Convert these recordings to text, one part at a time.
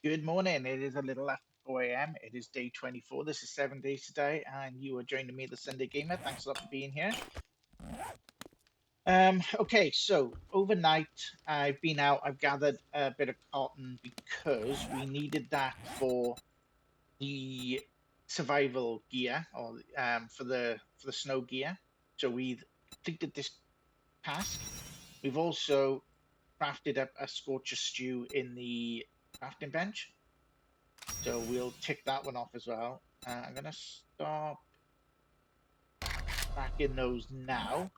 Good morning. It is a little after 4 a.m. It is day 24. This is 7 days today, and you are joining me, the Sunday Gamer. Thanks a lot for being here. Okay, so overnight I've been out, I've gathered a bit of cotton because we needed that for the survival gear or for the snow gear. So we've completed this task. We've also crafted up a scorcher stew in the crafting bench. So we'll tick that one off as well. I'm going to start backing those now.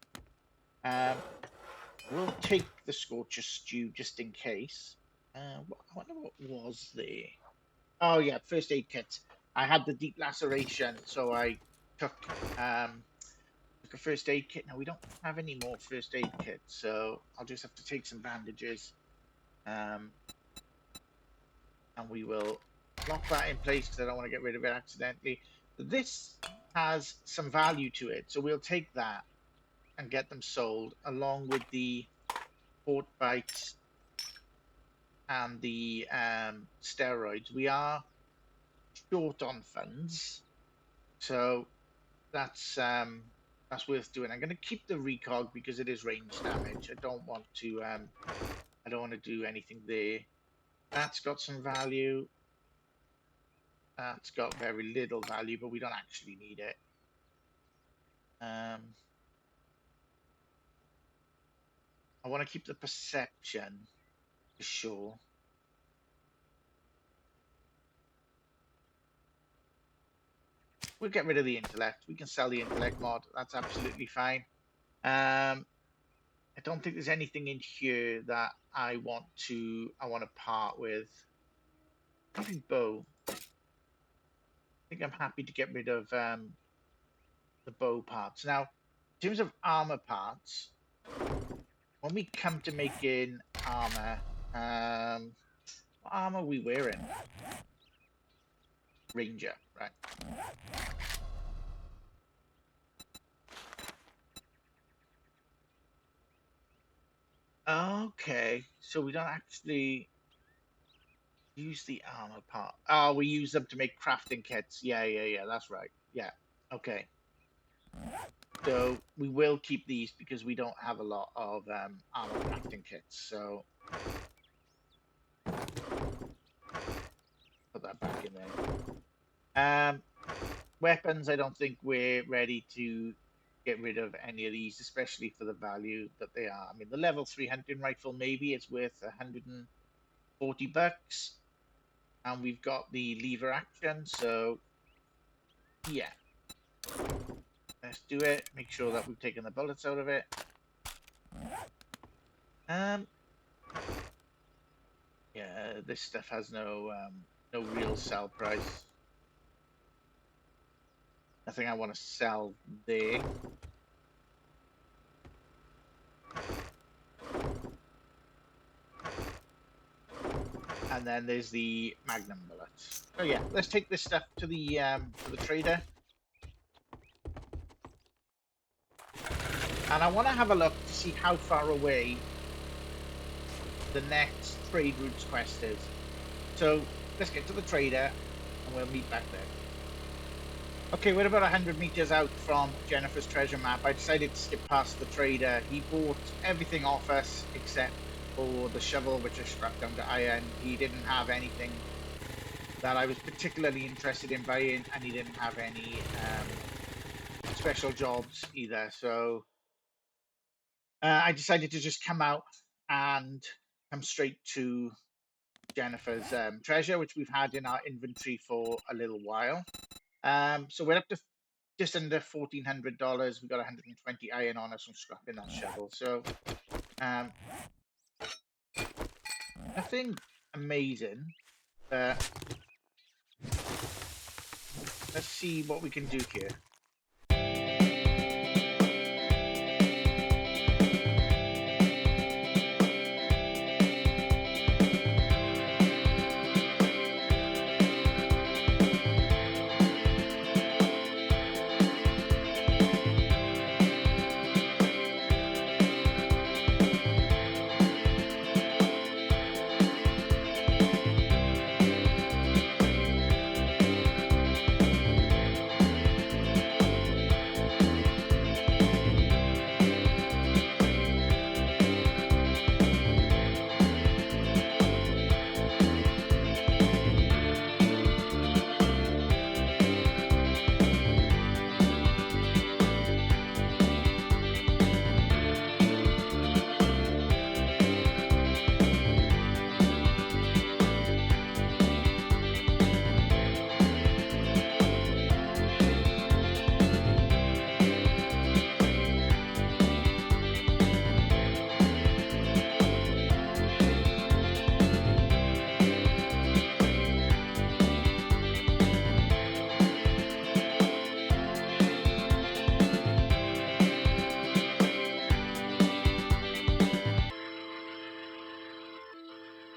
We'll take the Scorcher Stew just in case. I wonder what was there. Oh yeah, first aid kit. I had the deep laceration, so I took took a first aid kit. Now we don't have any more first aid kits, so I'll just have to take some bandages. And we will lock that in place because I don't want to get rid of it accidentally. This has some value to it, so we'll take that and get them sold along with the port bites and the steroids. We are short on funds, so that's worth doing. I'm going to keep the recog because it is range damage. I don't want to do anything there. That's got some value. That's got very little value, but we don't actually need it. I want to keep the perception for sure. We'll get rid of the intellect. We can sell the intellect mod. That's absolutely fine. I don't think there's anything in here that I want to part with. I think bow. I think I'm happy to get rid of the bow parts. Now, in terms of armor parts, when we come to making armor, what armor are we wearing? Ranger, right? Okay, so we don't actually use the armor part. Oh, we use them to make crafting kits. Yeah, that's right. Yeah, okay. So we will keep these because we don't have a lot of armor crafting kits. So put that back in there. Weapons, I don't think we're ready to get rid of any of these, especially for the value that they are. I mean, the level 3 hunting rifle, maybe it's worth $140. And we've got the lever action, so yeah. Let's do it. Make sure that we've taken the bullets out of it. Yeah, this stuff has no real sell price. Nothing I want to sell there. And then there's the magnum bullets. Oh yeah, let's take this stuff to the trader. And I want to have a look to see how far away the next trade routes quest is. So let's get to the trader and we'll meet back there. Okay, we're about 100 meters out from Jennifer's treasure map. I decided to skip past the trader. He bought everything off us except for the shovel, which I scrapped down to iron. He didn't have anything that I was particularly interested in buying, and he didn't have any special jobs either. So I decided to just come out and come straight to Jennifer's treasure, which we've had in our inventory for a little while. So we're up to just under $1,400. We got 120 iron on us from scrapping that shovel. So nothing amazing. Let's see what we can do here.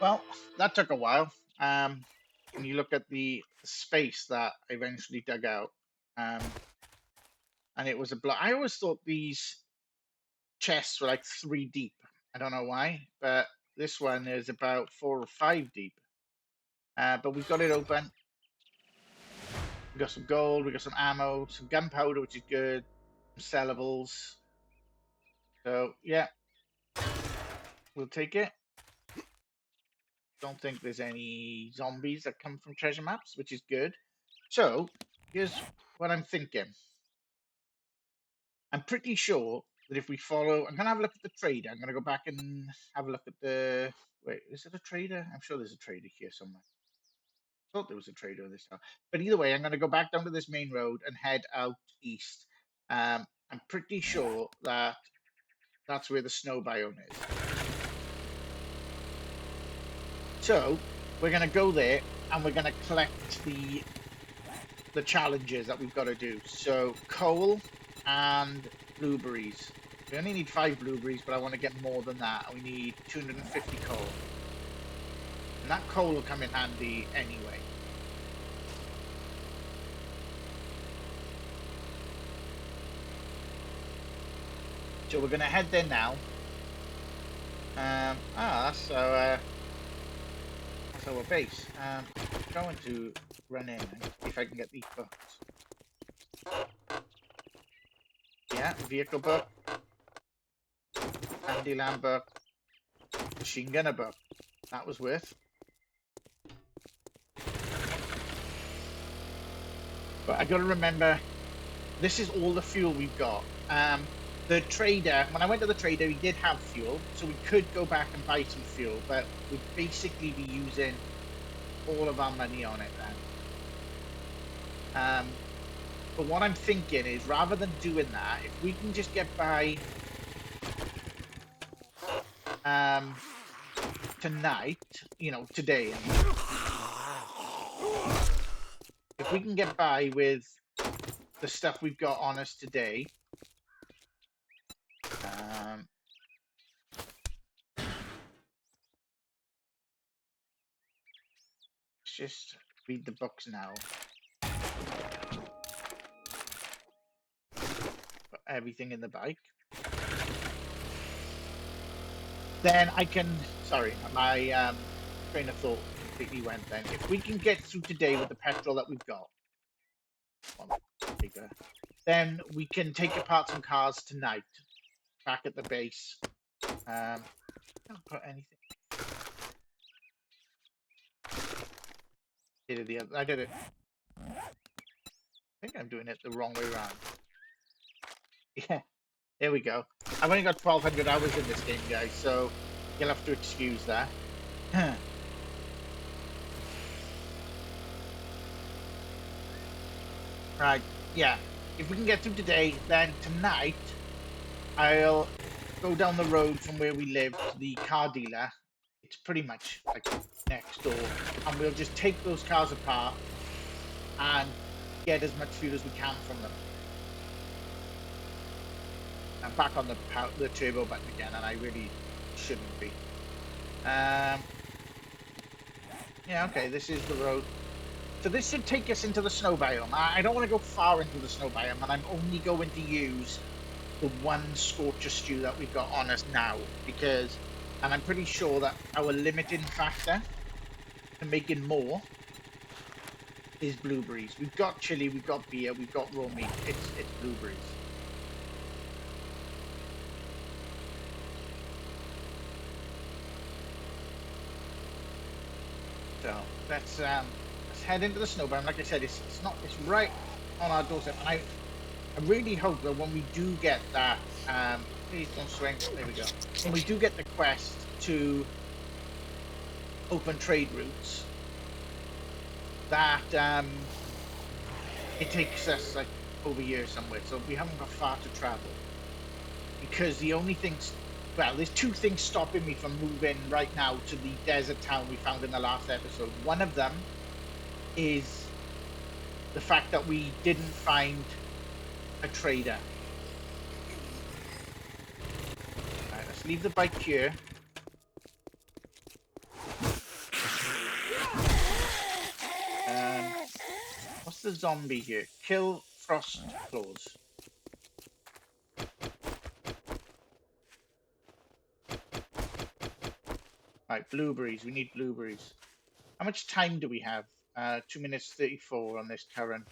Well, that took a while. When you look at the space that I eventually dug out, and it was a block. I always thought these chests were like 3 deep. I don't know why, but this one is about 4 or 5 deep. But we've got it open. We got some gold, we got some ammo, some gunpowder, which is good, some sellables. So yeah, we'll take it. Don't think there's any zombies that come from treasure maps, which is good. So here's what I'm thinking. I'm pretty sure that if we follow, I'm gonna have a look at the trader. I'm gonna go back and have a look at the. Wait, is it a trader? I'm sure there's a trader here somewhere. I thought there was a trader this time. But either way, I'm gonna go back down to this main road and head out east. I'm pretty sure that that's where the snow biome is. So we're gonna go there and we're gonna collect the challenges that we've got to do. So coal and blueberries. We only need 5 blueberries, but I want to get more than that. We need 250 coal. And that coal will come in handy anyway. So we're going to head there now. That's our base. I'm going to run in and see if I can get these books. Yeah, vehicle book. Handyland book. Machine gunner book. That was worth. But I got to remember, this is all the fuel we've got. The trader, when I went to the trader, he did have fuel, so we could go back and buy some fuel, but we'd basically be using all of our money on it then. But what I'm thinking is, rather than doing that, if we can just get by tonight, today, if we can get by with the stuff we've got on us today, let's just read the books now. Put everything in the bike. Then I can, sorry, my train of thought completely went then. If we can get through today with the petrol that we've got, then we can take apart some cars tonight back at the base. I don't put anything. I did it. I think I'm doing it the wrong way around. Yeah, there we go. I've only got 1,200 hours in this game, guys, so you'll have to excuse that. Right, yeah. If we can get through today, then tonight I'll go down the road from where we live to the car dealer. It's pretty much like next door, and we'll just take those cars apart and get as much fuel as we can from them. I'm back on the turbo button again, and I really shouldn't be. Yeah, okay, this is the road. So this should take us into the snow biome. I don't want to go far into the snow biome, and I'm only going to use the one scorcher stew that we've got on us now, because, and I'm pretty sure that our limiting factor to making more is blueberries. We've got chili, we've got beer, we've got raw meat. It's blueberries. So let's head into the snow biome. Like I said, it's right on our doorstep, and I really hope that when we do get that, please don't swing. There we go. When we do get the quest to open trade routes, that it takes us like over here somewhere, so we haven't got far to travel. Because the only things, well, there's 2 things stopping me from moving right now to the desert town we found in the last episode. One of them is the fact that we didn't find a trader. Alright, let's leave the bike here. the zombie here? Kill frost claws. Right, blueberries. We need blueberries. How much time do we have? 2 minutes 34 on this current.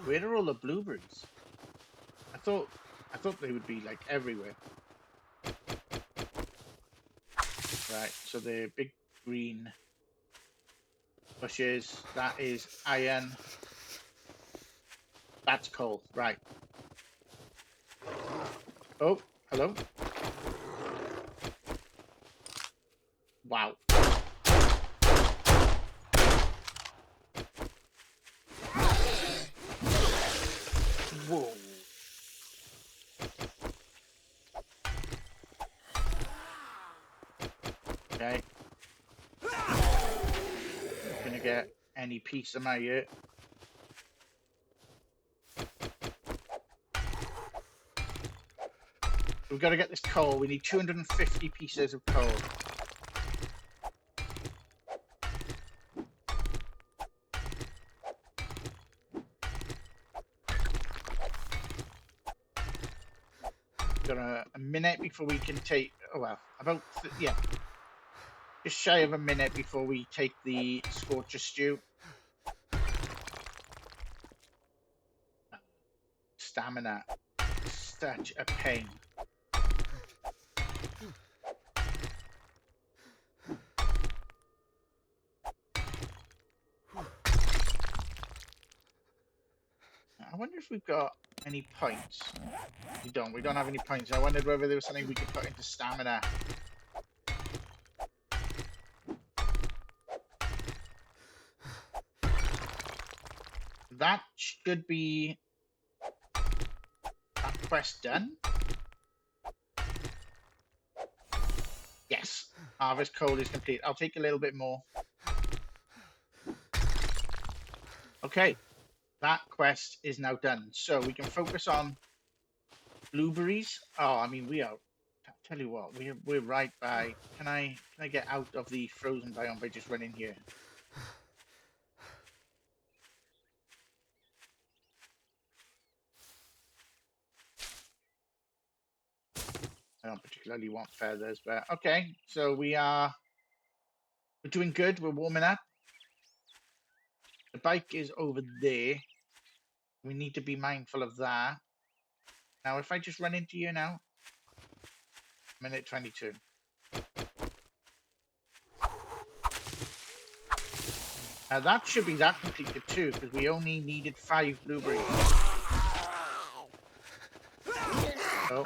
Where are all the blueberries? I thought they would be like everywhere. Right, so they're big green bushes. That is iron. That's coal. Right. Oh, hello. Wow. Whoa. Okay. Not gonna get any piece of my ear. We've got to get this coal. We need 250 pieces of coal. Got a minute before we can take. Oh well, about yeah, just shy of a minute before we take the scorcher stew. Stamina, such a pain. I wonder if we've got any points. We don't. We don't have any points. I wondered whether there was something we could put into stamina. That should be that quest done. Yes, harvest coal is complete. I'll take a little bit more. Okay, that quest is now done. So we can focus on blueberries. Oh, I mean, we are. Tell you what, we're right by. Can I get out of the frozen biome by just running here? I don't particularly want feathers, but okay. So we're doing good. We're warming up. The bike is over there. We need to be mindful of that. Now, if I just run into you now, minute 22. Now that should be that completed too, because we only needed 5 blueberries. Oh.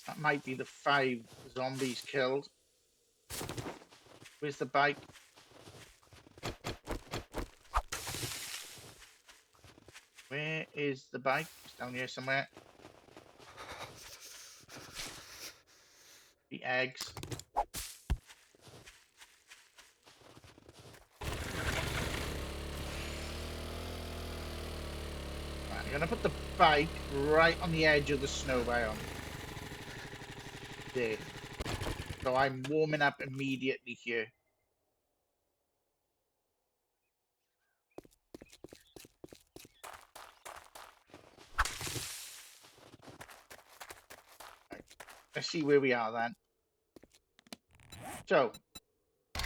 That might be the 5 zombies killed. Where's the bike? Where is the bike? It's down here somewhere. The eggs. Right, I'm gonna put the bike right on the edge of the snow biome. There. So I'm warming up immediately here. Right. Let's see where we are then. So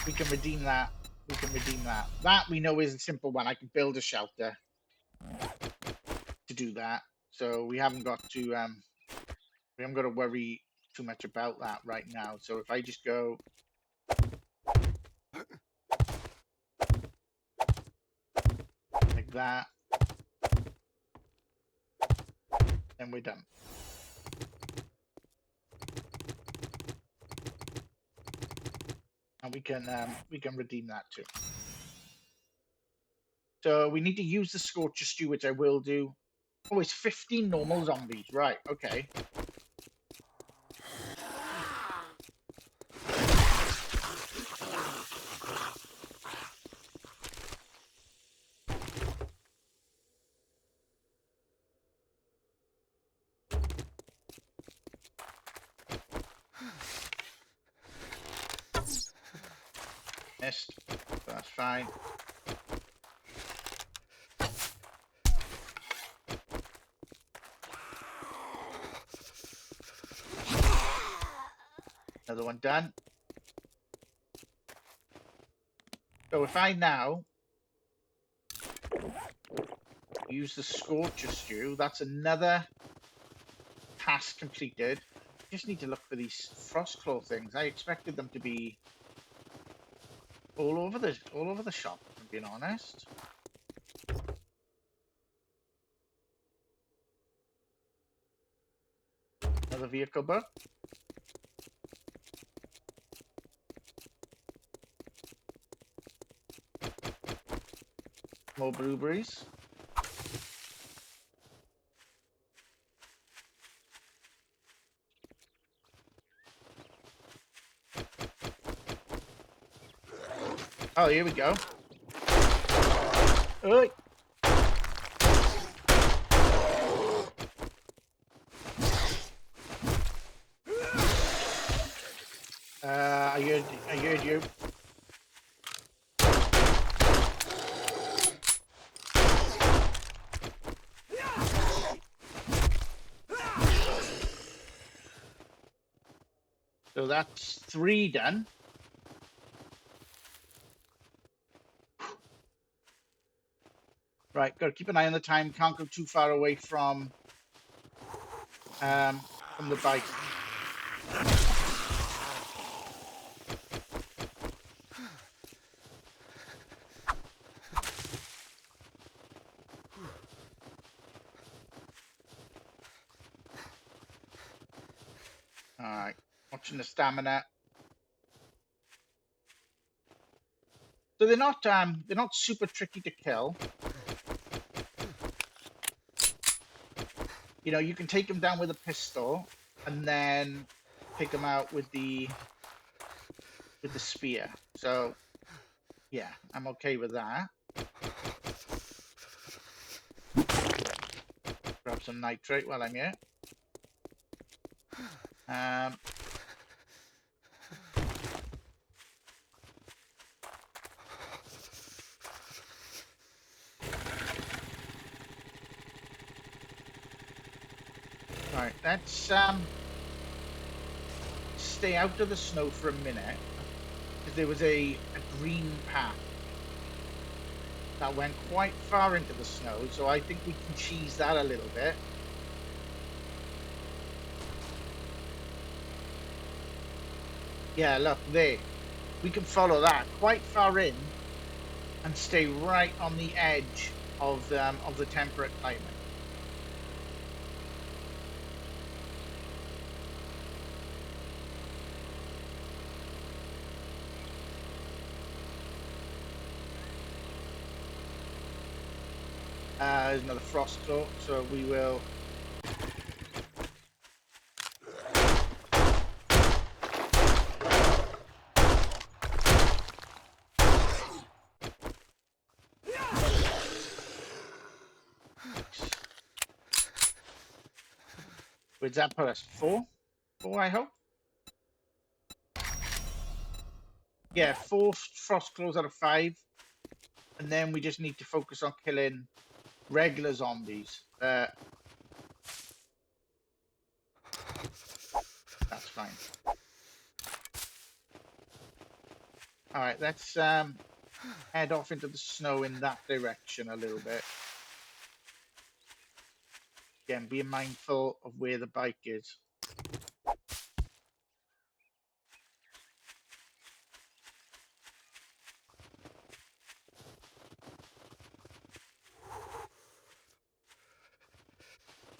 we can redeem that. We can redeem that. That we know is a simple one. I can build a shelter to do that. So we haven't got to worry too much about that right now. So if I just go like that, then we're done. And we can redeem that too. So we need to use the scorcher stew, which I will do. Oh, it's 15 normal zombies. Right, okay. Missed. That's fine. Another one done. So if I now use the Scorcher Stew, that's another task completed. Just need to look for these frost claw things. I expected them to be all over the shop, if I'm being honest. Another vehicle book. More blueberries. Oh, here we go. Oi. I heard you. So that's 3 done. Right, got to keep an eye on the time. Can't go too far away from the bike. All right, watching the stamina. So they're not super tricky to kill. You know, you can take them down with a pistol and then take them out with the spear. So yeah, I'm okay with that. Grab some nitrate while I'm here. Right, let's stay out of the snow for a minute, because there was a green path that went quite far into the snow, so I think we can cheese that a little bit. Yeah, look, there. We can follow that quite far in and stay right on the edge of the temperate climate. There's another frost claw, so we will. Where's that put us? 4? 4, I hope. Yeah, 4 frost claws out of 5, and then we just need to focus on killing regular zombies. That's fine. All right, let's head off into the snow in that direction a little bit. Again, being mindful of where the bike is.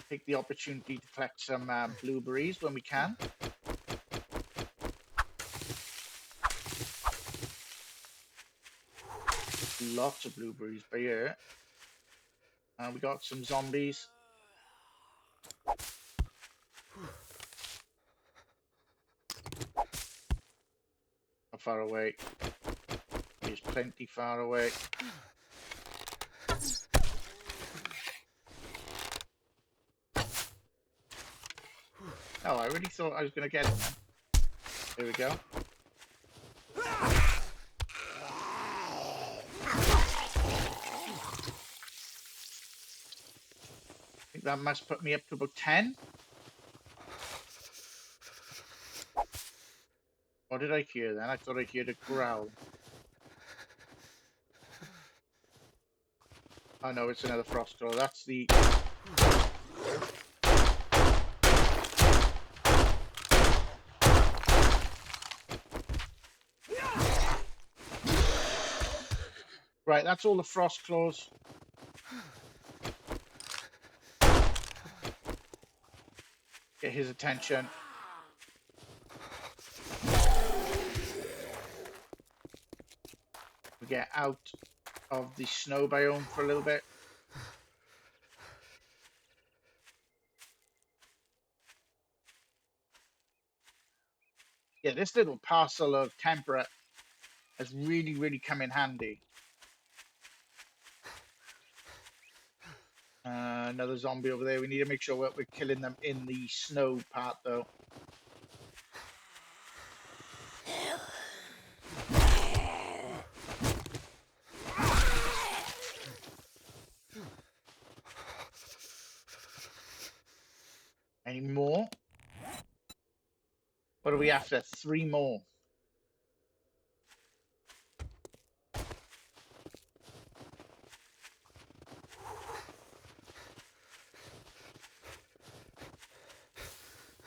Take the opportunity to collect some blueberries when we can. Lots of blueberries by here. We got some zombies. How far away? He's plenty far away. Oh, I really thought I was going to get him then. Here we go. that must put me up to about 10. What did I hear then? I thought I heard a growl. Oh no, it's another frost crawl. That's the... Right, that's all the frost claws. Get his attention. We get out of the snow biome for a little bit. Yeah, this little parcel of temperate has really come in handy. Another zombie over there. We need to make sure we're killing them in the snow part, though. Any more? What are we after? 3 more.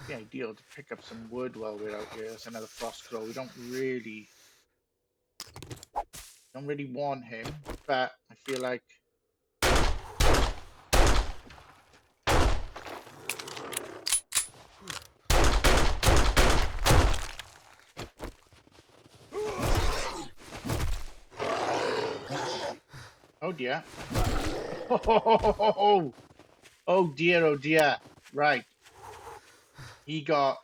The ideal to pick up some wood while we're out here. That's another frost claw. We don't really want him, but I feel like oh dear. Oh dear, oh dear. Right. He got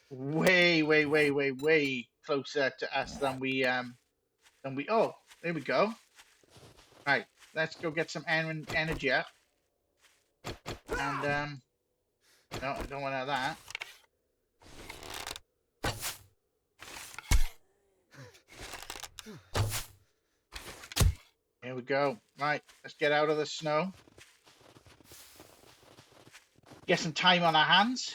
way closer to us than we oh, there we go. Right, let's go get some energy up. And no, I don't want that. Here we go. Right, let's get out of the snow. Get some time on our hands.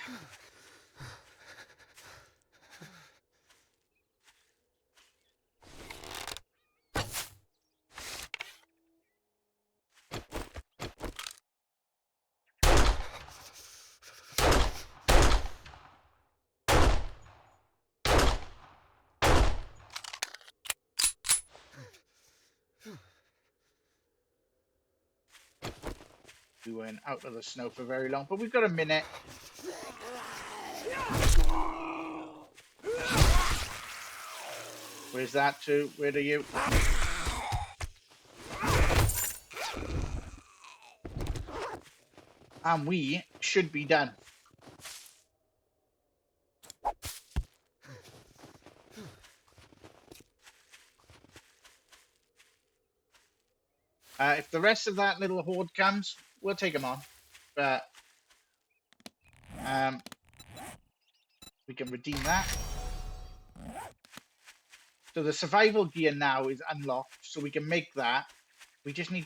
We weren't out of the snow for very long, but we've got a minute. Where's that to? Where are you? And we should be done. If the rest of that little horde comes, we'll take them on. But we can redeem that. So the survival gear now is unlocked, so we can make that. We just need...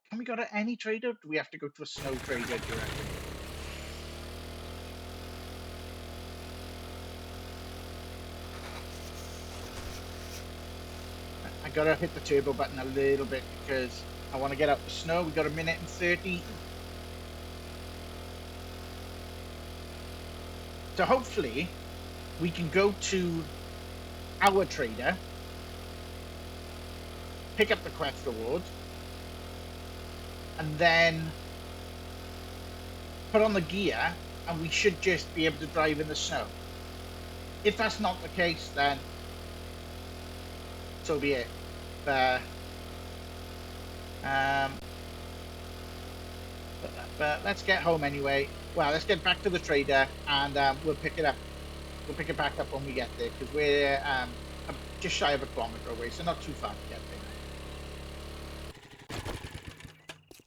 Can we go to any trader? Do we have to go to a snow trader, do you reckon? I gotta hit the turbo button a little bit because I want to get out the snow. We got a minute and 30. So hopefully we can go to our trader, pick up the quest reward, and then put on the gear, and we should just be able to drive in the snow. If that's not the case, then so be it. But let's get home anyway. Well, let's get back to the trader, and we'll pick it up. We'll pick it back up when we get there, because we're just shy of a kilometer away, so not too far to get there.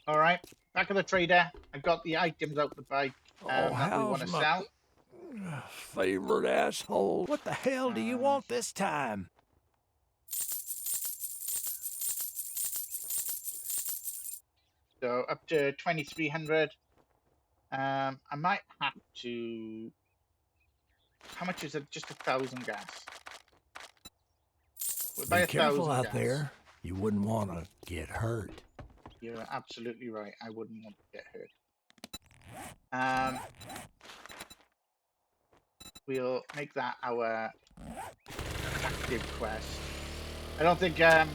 All right, back at the trader. I've got the items out the bike that we want to sell. Favorite asshole. What the hell do you want this time? So up to 2,300. I might have to. How much is it? Just 1,000 gas. We'll buy Be careful 1,000 out gas. there. You wouldn't want to get hurt. You're absolutely right. I wouldn't want to get hurt. Um, we'll make that our active quest. I don't think. I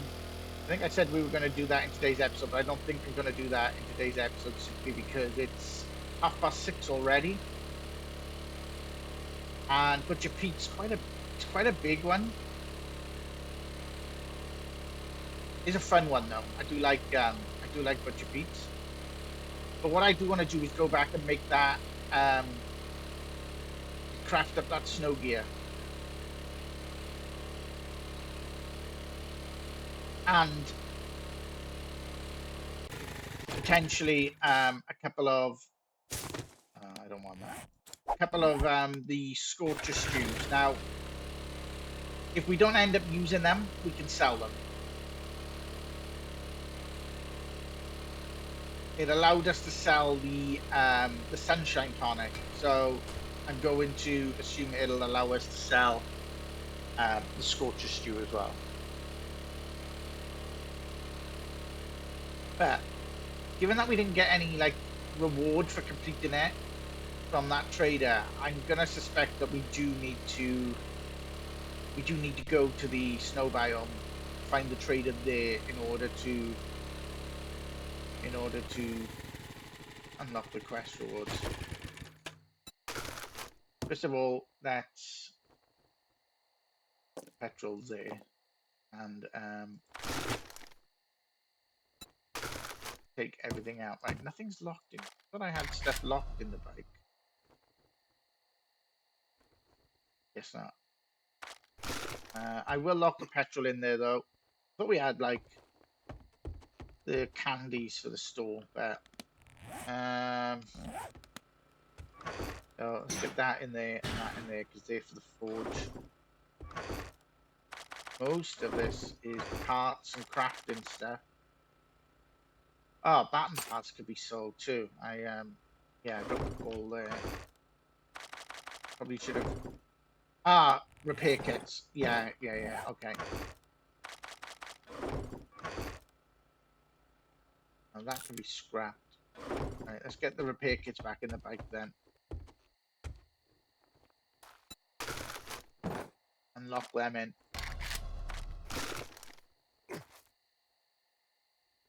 think I said we were going to do that in today's episode, but I don't think I'm going to do that in today's episode simply because it's 6:30 already. And Butcher Pete's quite a big one. It's a fun one though. I do like Butcher Pete's. But what I do want to do is go back and make that craft up that snow gear. And potentially a couple of I don't want that. A couple of the scorcher stews. Now, if we don't end up using them, we can sell them. It allowed us to sell the sunshine tonic, so I'm going to assume it'll allow us to sell the scorcher stew as well. But given that we didn't get any like reward for completing it from that trader, I'm gonna suspect that we do need to go to the snow biome, find the trader there in order to unlock the quest rewards. First of all, that's petrol there, and take everything out. Right, nothing's locked in. I thought I had stuff locked in the bike. Guess not. I will lock the petrol in there though. I thought we had like the candies for the store, but so let's get that in there and that in there because they're for the forge. Most of this is parts and crafting stuff. Oh, baton parts could be sold too. Yeah, I dropped the ball there. Probably should have. Repair kits. Yeah, okay. Now that can be scrapped. Right, let's get the repair kits back in the bike then. And lock them in.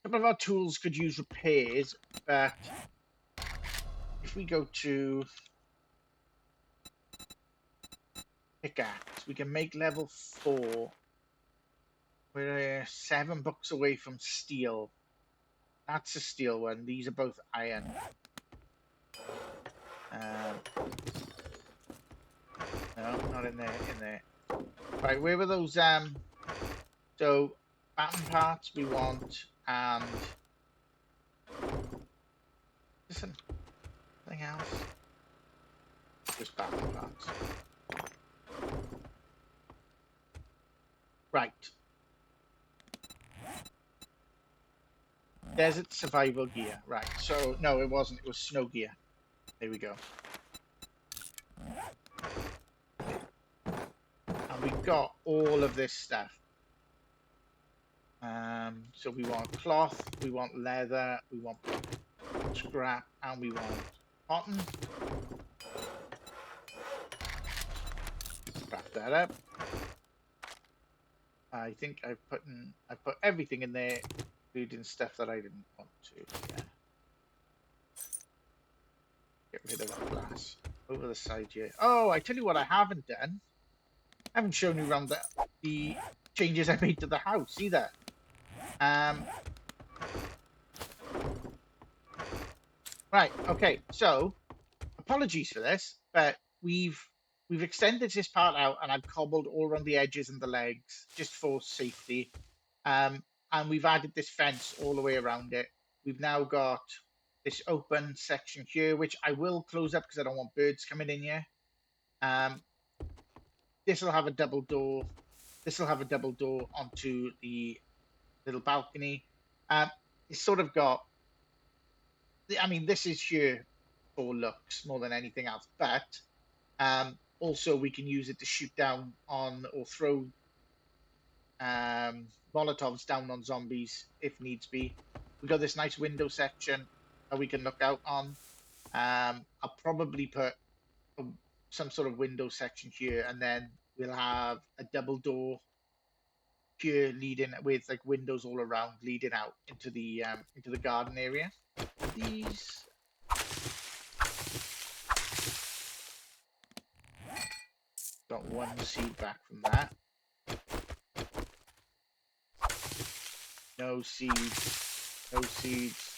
Some of our tools could use repairs, but if we go to pickaxe, we can make level 4. We're 7 books away from steel. That's a steel one. These are both iron. No, not in there. In there. Right, where were those? So baton parts we want, and listen, anything else? Just baton parts. Right. Desert survival gear. Right. So no, it wasn't. It was snow gear. There we go. And we've got all of this stuff. So we want cloth, we want leather, we want scrap, and we want cotton. Wrap that up. I think I put everything in there, including stuff that I didn't want to. Yeah. Get rid of that glass. Over the side here. Oh, I tell you what I haven't done. I haven't shown you around the changes I made to the house either. Right, okay, so apologies for this, but we've extended this part out and I've cobbled all around the edges and the legs just for safety. And we've added this fence all the way around it. We've now got this open section here, which I will close up because I don't want birds coming in here. This will have a double door. This will have a double door onto the little balcony. It's sort of got, I mean, this is here for looks more than anything else. But also we can use it to shoot down on or throw Molotovs down on zombies if needs be. We got this nice window section that we can look out on. I'll probably put a, some sort of window section here, and then we'll have a double door here leading with like windows all around leading out into the garden area. Are these got one seed back from that? No seeds. No seeds.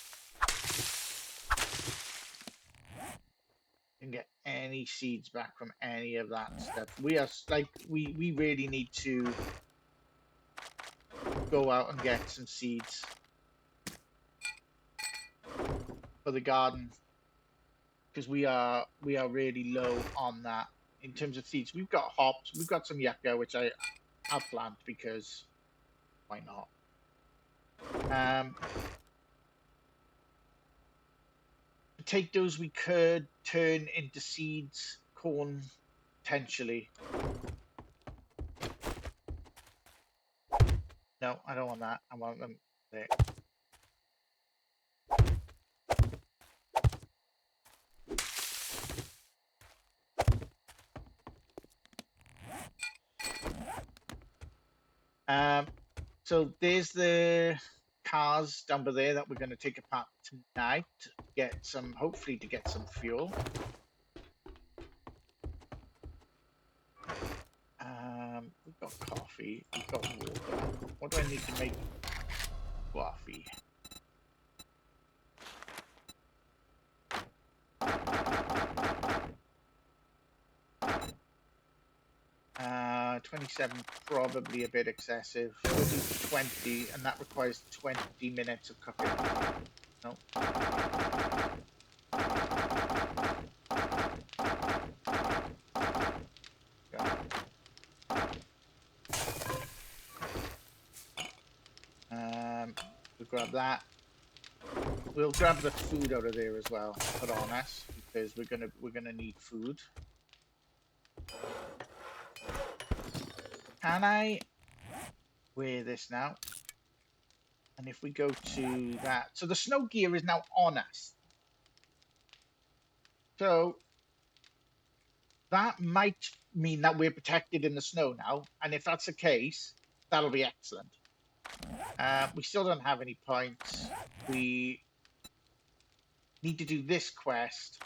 Didn't get any seeds back from any of that stuff. We are like we really need to go out and get some seeds for the garden because we are really low on that in terms of seeds. We've got hops, we've got some yucca, which I'll plant because why not? Potatoes we could turn into seeds, corn potentially. No, I don't want that. I want them there. So there's the cars down by there that we're going to take apart tonight to get some, hopefully to get some fuel. We've got coffee, we've got water. What do I need to make coffee? 27, probably a bit excessive. We'll do 20, and that requires 20 minutes of cooking. No. We'll grab that. We'll grab the food out of there as well. Put on us because we're gonna need food. Can I wear this now? And if we go to that, so the snow gear is now on us. So that might mean that we're protected in the snow now. And if that's the case, that'll be excellent. We still don't have any points. We need to do this quest.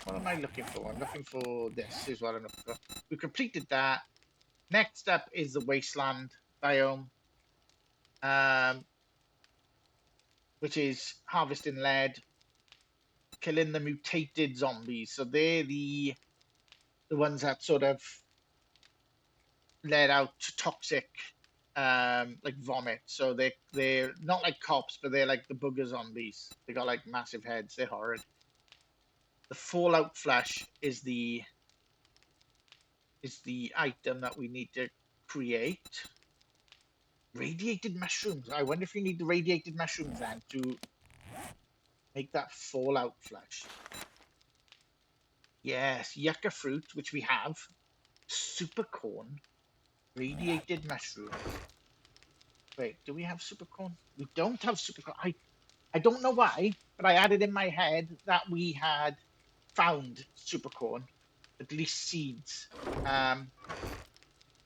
What am I looking for? I'm looking for this is what I'm looking for. We completed that. Next up is the wasteland biome, which is harvesting lead, killing the mutated zombies. So they're the ones that sort of let out toxic like vomit. So they're not like cops, but they're like the booger zombies. They got like massive heads. They're horrid. The fallout flesh is the item that we need to create. Radiated mushrooms. I wonder if you need the radiated mushrooms then to make that fallout flesh. Yes, yucca fruit, which we have. Super corn. Radiated mushrooms. Wait, do we have super corn? We don't have super corn. I don't know why, but I had it in my head that we had found super corn, at least seeds.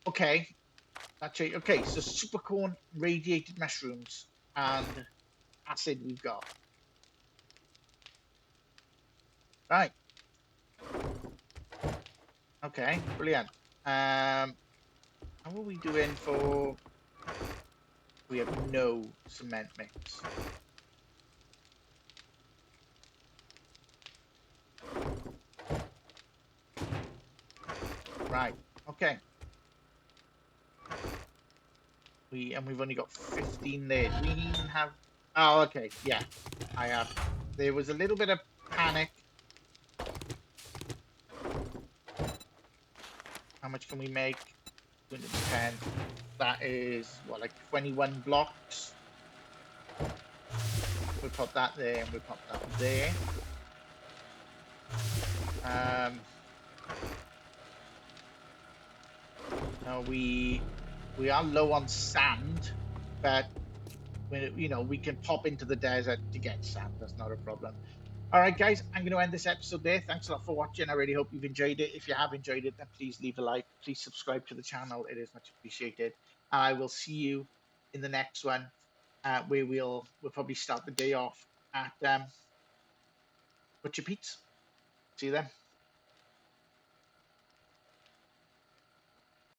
Okay, that's it. Okay, so super corn, radiated mushrooms, and acid we've got. Right. Okay, brilliant. How are we doing for? We have no cement mix. Right. Okay. We've only got 15 there. Do we even have? Oh, okay. Yeah, I have. There was a little bit of panic. How much can we make? 210. That is what, like 21 blocks. We'll pop that there, and we'll pop that there. Now we are low on sand, but we can pop into the desert to get sand. That's not a problem. All right, guys, I'm going to end this episode there. Thanks a lot for watching. I really hope you've enjoyed it. If you have enjoyed it, then please leave a like. Please subscribe to the channel. It is much appreciated. I will see you in the next one, where we'll probably start the day off at Butcher Pete's. See you then.